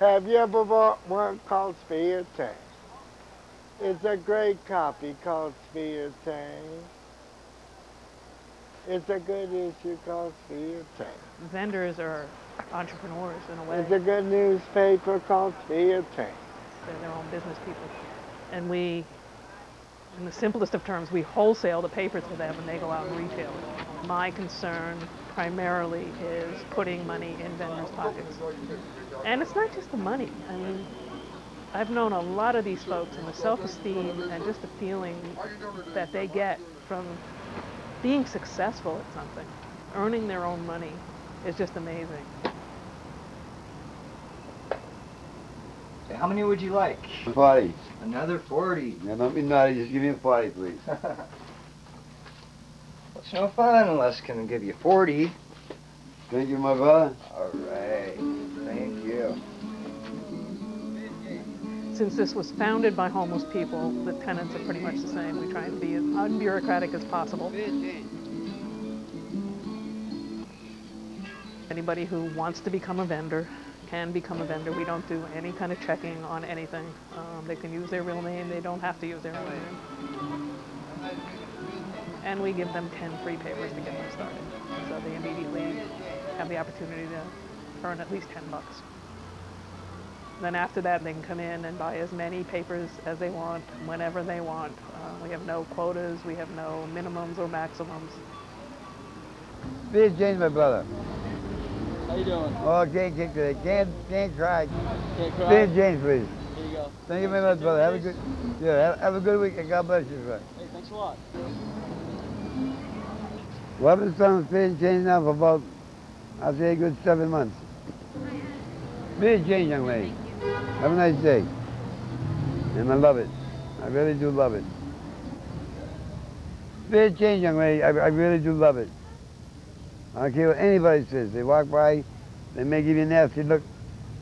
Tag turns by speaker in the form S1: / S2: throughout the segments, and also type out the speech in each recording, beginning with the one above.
S1: Have you ever bought one called Sphere Tank? It's a great copy called Sphere Tank. It's a good issue called Sphere Tank.
S2: Vendors are entrepreneurs in a way.
S1: It's a good newspaper called Sphere Tank.
S2: They're their own business people. And we, in the simplest of terms, we wholesale the papers to them and they go out and retail it. My concern primarily is putting money in vendors' pockets. And it's not just the money. I mean, I've known a lot of these folks, and the self-esteem and just the feeling that they get from being successful at something, earning their own money, is just amazing.
S3: How many would you like?
S4: 40.
S3: Another 40.
S4: Now don't be naughty, just give me a 40, please.
S3: It's no fun unless I can give you 40.
S4: Thank you, my brother.
S3: All right. Thank you.
S2: Since this was founded by homeless people, the tenets are pretty much the same. We try to be as unbureaucratic as possible. Anybody who wants to become a vendor can become a vendor. We don't do any kind of checking on anything. They can use their real name. They don't have to use their real name. And we give them 10 free papers to get them started. So they immediately have the opportunity to earn at least $10. Then after that, they can come in and buy as many papers as they want, whenever they want. We have no quotas. We have no minimums or maximums.
S4: Please change, my brother.
S5: How you doing?
S4: Oh, can't kick today. Can't cry.
S5: Can't cry?
S4: Please change, please.
S5: Here you go.
S4: Thank you very much, brother. Have a good, have a good week, and God bless you, sir.
S5: Hey, thanks a lot.
S4: Well, I've been selling spade change now for about, I'll say a good 7 months. Spade change, young lady. Have a nice day. And I love it. I really do love it. Spade change, young lady. I really do love it. I don't care what anybody says. They walk by, they may give you a nasty look,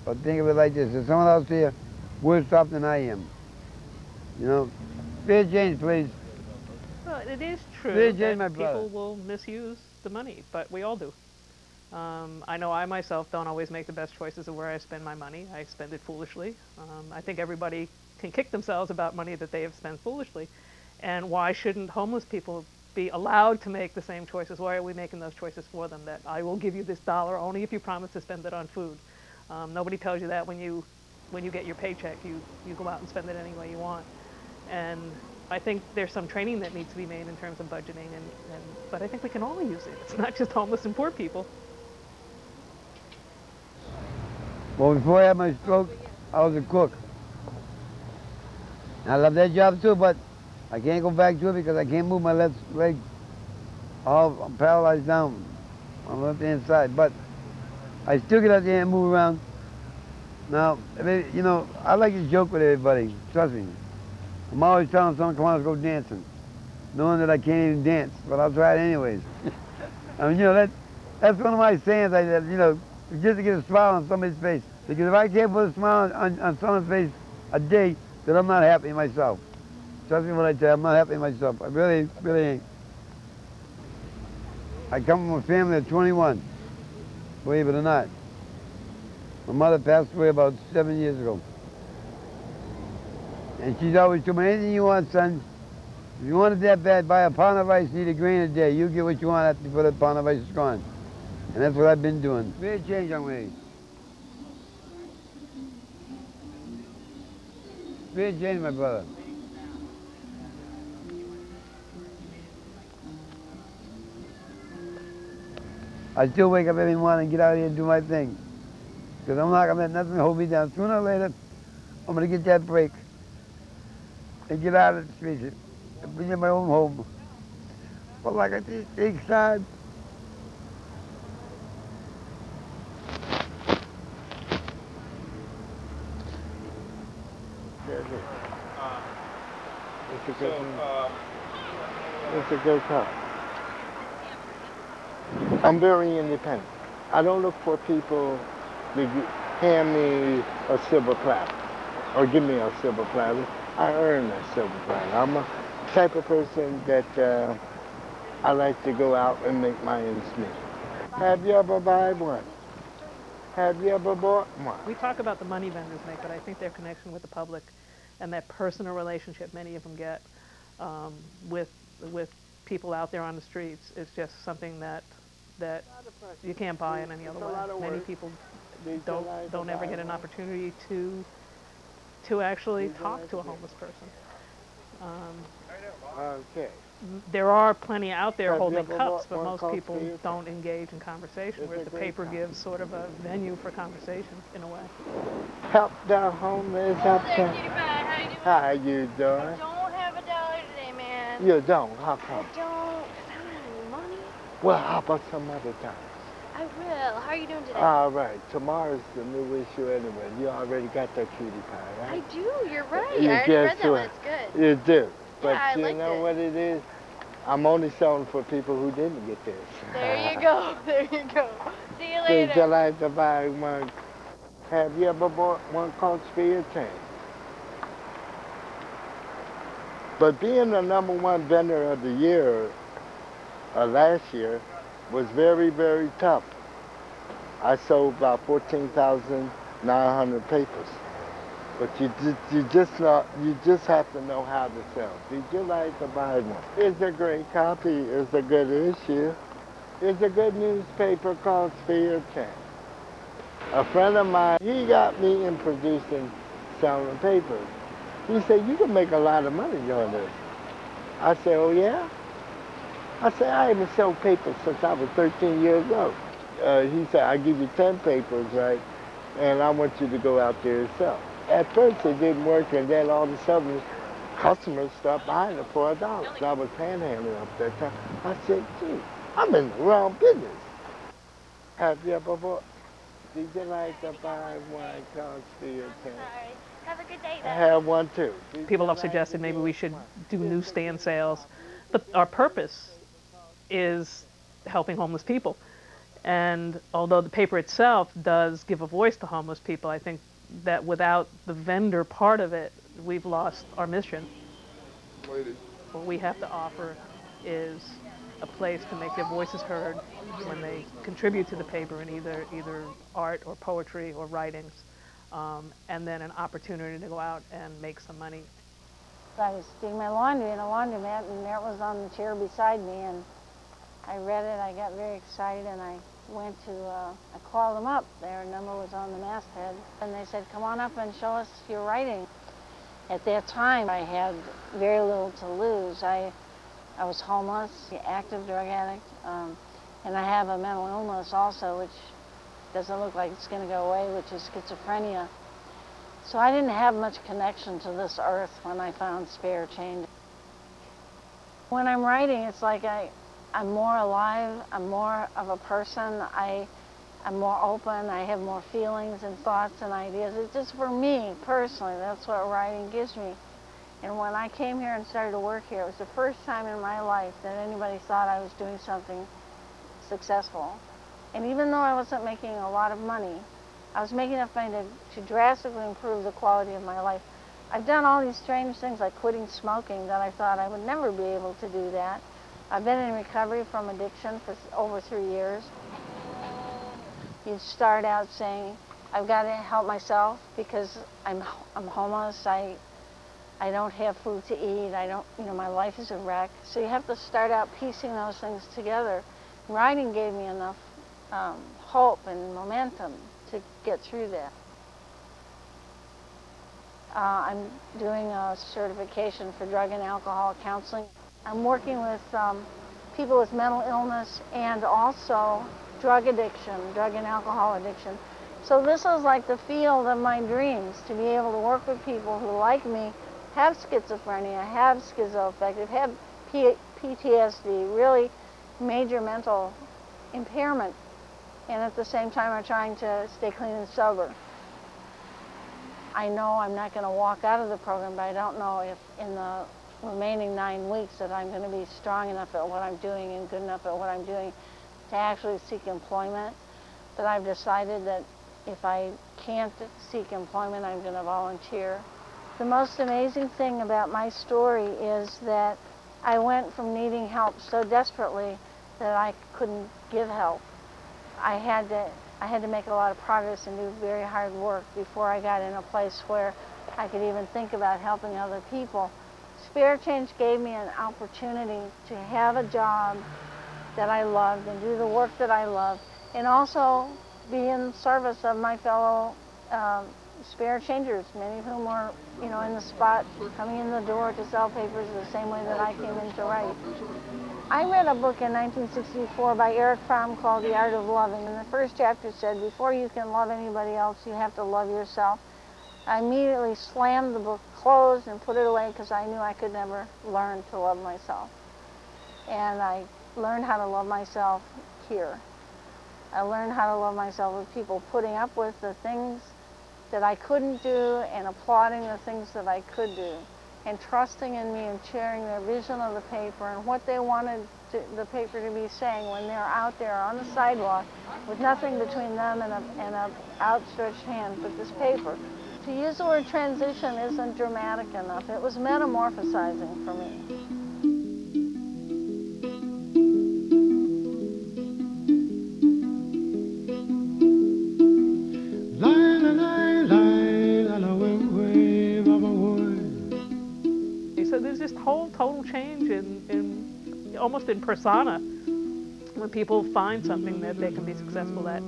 S4: but think of it like this. There's someone else here worse off than I am. You know? Fair change, please.
S2: Well, it is true
S4: Fair change,
S2: that
S4: my brother.
S2: people will misuse the money, but we all do. I know I myself don't always make the best choices of where I spend my money. I spend it foolishly. I think everybody can kick themselves about money that they have spent foolishly. And why shouldn't homeless people be allowed to make the same choices? Why are we making those choices for them? That I will give you this dollar only if you promise to spend it on food. Nobody tells you that when you get your paycheck. You go out and spend it any way you want. And I think there's some training that needs to be made in terms of budgeting, but I think we can all use it. It's not just homeless and poor people.
S4: Well, before I had my stroke, I was a cook. I love that job too, but I can't go back to it because I can't move my left leg. I'm paralyzed down on the left-hand side, but I still get out there and move around. Now, you know, I like to joke with everybody, trust me. I'm always telling someone, come on, let's go dancing, knowing that I can't even dance, but I'll try it anyways. I mean, you know, that's one of my sayings, you know, just to get a smile on somebody's face. Because if I can't put a smile on someone's face a day, then I'm not happy myself. Trust me when I tell you, I'm not happy myself. I really, really ain't. I come from a family of 21, believe it or not. My mother passed away about 7 years ago. And she's always told me, anything you want, son, if you want it that bad, buy a pound of rice, eat a grain a day. You get what you want after before that pound of rice is gone. And that's what I've been doing. Fair change, young lady. Fair change, my brother. I still wake up every morning and get out here and do my thing. Because I'm not going to let nothing hold me down. Sooner or later, I'm going to get that break and get out of the streets and be in my own home. But like I said, it takes time.
S1: It's a good cup. I'm very independent. I don't look for people to hand me a silver platter or give me a silver platter. I earn that silver platter. I'm a type of person that I like to go out and make my ends meet. Have you ever bought one? Have you ever bought one?
S2: We talk about the money vendors make, but I think their connection with the public and that personal relationship many of them get with people out there on the streets is just something that you can't buy in any other way. Many people don't ever get an opportunity to actually talk to a homeless person.
S1: Okay.
S2: There are plenty out there
S1: Have you
S2: holding
S1: ever
S2: cups,
S1: bought
S2: but
S1: one
S2: most
S1: called
S2: people
S1: Spear?
S2: don't engage in conversation,
S1: It's
S2: whereas
S1: a
S2: the
S1: great
S2: paper
S1: cup.
S2: gives sort of a venue for conversation in a way.
S1: Help the homeless. Help
S6: Hello there,
S1: the...
S6: cutie pie.
S1: How you
S6: I
S1: doing?
S6: don't have $1 today, man.
S1: You don't? How
S6: I
S1: come?
S6: don't, 'cause I don't have any money.
S1: Well, how about some other time?
S6: I will. How are you doing today?
S1: All right. Tomorrow's the new issue anyway. You already got that cutie pie,
S6: I
S1: right?
S6: do. You're right.
S1: You
S6: I already read
S1: guess
S6: that one.
S1: what?
S6: It's good.
S1: You do. But
S6: I
S1: you
S6: liked
S1: know
S6: it.
S1: what it is? I'm only selling for people who didn't get this.
S6: There you go. There you go. See you
S1: Did you
S6: later.
S1: like to buy one? Have you ever bought one called Spear Chain? But being the #1 vendor of the year last year was very, very tough. I sold about 14,900 papers. But you just have to know how to sell. Did you like to buy one? It's a great copy. It's a good issue. It's a good newspaper called Spear Chain. A friend of mine, he got me in producing selling papers. He said, you can make a lot of money doing this. I said, oh yeah? I said, I haven't sold papers since I was 13 years old. He said, I'll give you 10 papers, right? And I want you to go out there and sell. At first it didn't work, and then all of a sudden customers stopped buying it for $1. I was panhandling up that time. I said, gee, I'm in the wrong business. Have you ever bought? Did you like to buy one called Spear Chain?
S6: Sorry. Have a good day,
S1: I
S6: then.
S1: have one too. Did
S2: People
S1: you
S2: have
S1: like
S2: suggested
S1: to
S2: maybe
S1: do
S2: we should
S1: one?
S2: do newsstand sales, but our purpose is helping homeless people. And although the paper itself does give a voice to homeless people, I think that without the vendor part of it, we've lost our mission. What we have to offer is a place to make their voices heard when they contribute to the paper in either art or poetry or writings, and then an opportunity to go out and make some money.
S7: I was doing my laundry in a laundromat, and there it was on the chair beside me, and I read it. I got very excited, and I went to, I called them up. Their number was on the masthead, and they said, come on up and show us your writing. At that time, I had very little to lose. I was homeless, active drug addict, and I have a mental illness also, which doesn't look like it's going to go away, which is schizophrenia. So I didn't have much connection to this earth when I found Spear Chain. When I'm writing, it's like I'm more alive, I'm more of a person, I'm more open, I have more feelings and thoughts and ideas. It's just for me, personally, that's what writing gives me. And when I came here and started to work here, it was the first time in my life that anybody thought I was doing something successful. And even though I wasn't making a lot of money, I was making enough money to drastically improve the quality of my life. I've done all these strange things like quitting smoking that I thought I would never be able to do that. I've been in recovery from addiction for over 3 years. You start out saying, I've got to help myself because I'm homeless, I don't have food to eat, my life is a wreck. So you have to start out piecing those things together. Writing gave me enough hope and momentum to get through that. I'm doing a certification for drug and alcohol counseling. I'm working with people with mental illness and also drug addiction, drug and alcohol addiction. So this is like the field of my dreams, to be able to work with people who, like me, have schizophrenia, have schizoaffective, have PTSD, really major mental impairment, and at the same time are trying to stay clean and sober. I know I'm not going to walk out of the program, but I don't know if in the remaining 9 weeks that I'm going to be strong enough at what I'm doing and good enough at what I'm doing to actually seek employment. But I've decided that if I can't seek employment, I'm going to volunteer. The most amazing thing about my story is that I went from needing help so desperately that I couldn't give help. I had to I had to make a lot of progress and do very hard work before I got in a place where I could even think about helping other people. Spare Change gave me an opportunity to have a job that I loved and do the work that I loved, and also be in service of my fellow spare changers, many of whom were, you know, in the spot, coming in the door to sell papers the same way that I came in to write. I read a book in 1964 by Eric Fromm called The Art of Loving, and the first chapter said, before you can love anybody else, you have to love yourself. I immediately slammed the book closed and put it away because I knew I could never learn to love myself. And I learned how to love myself here. I learned how to love myself with people putting up with the things that I couldn't do and applauding the things that I could do, and trusting in me and sharing their vision of the paper and what they wanted the paper to be saying when they're out there on the sidewalk with nothing between them and a outstretched hand but this paper. To use the word transition isn't dramatic enough. It was metamorphosizing for me.
S2: So there's this whole total change in almost in persona when people find something that they can be successful at.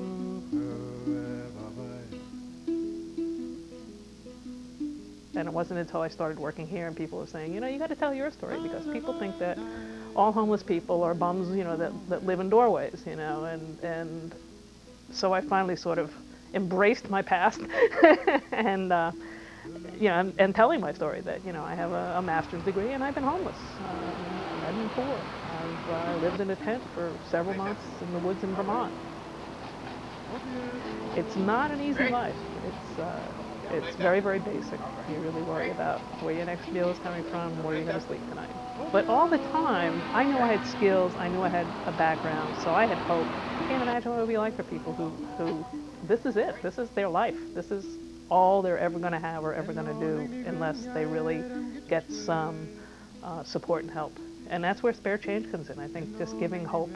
S2: And it wasn't until I started working here and people were saying, you know, you got to tell your story, because people think that all homeless people are bums, you know, that live in doorways, you know, and so I finally sort of embraced my past and you know, and telling my story that, you know, I have a master's degree and I've been homeless. I've been poor. I've lived in a tent for several months in the woods in Vermont. It's not an easy life. It's very, very basic. You really worry about where your next meal is coming from, where you're going to sleep tonight. But all the time, I knew I had skills, I knew I had a background, so I had hope. I can't imagine what it would be like for people who this is it. This is their life. This is all they're ever going to have or ever going to do unless they really get some support and help. And that's where Spare Change comes in, I think, just giving hope.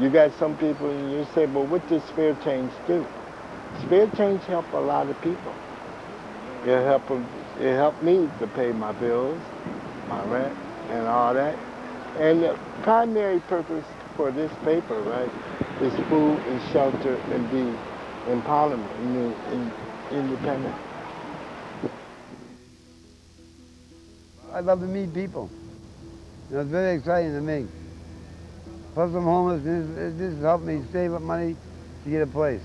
S1: You got some people and you say, well, what does Spare Change do? Spare Change help a lot of people. It helped me to pay my bills, my rent, and all that. And the primary purpose for this paper, right, is food and shelter and be empowerment and independent.
S4: I love to meet people. You know, it's very exciting to me. Plus I'm homeless, this has helped me save up money to get a place.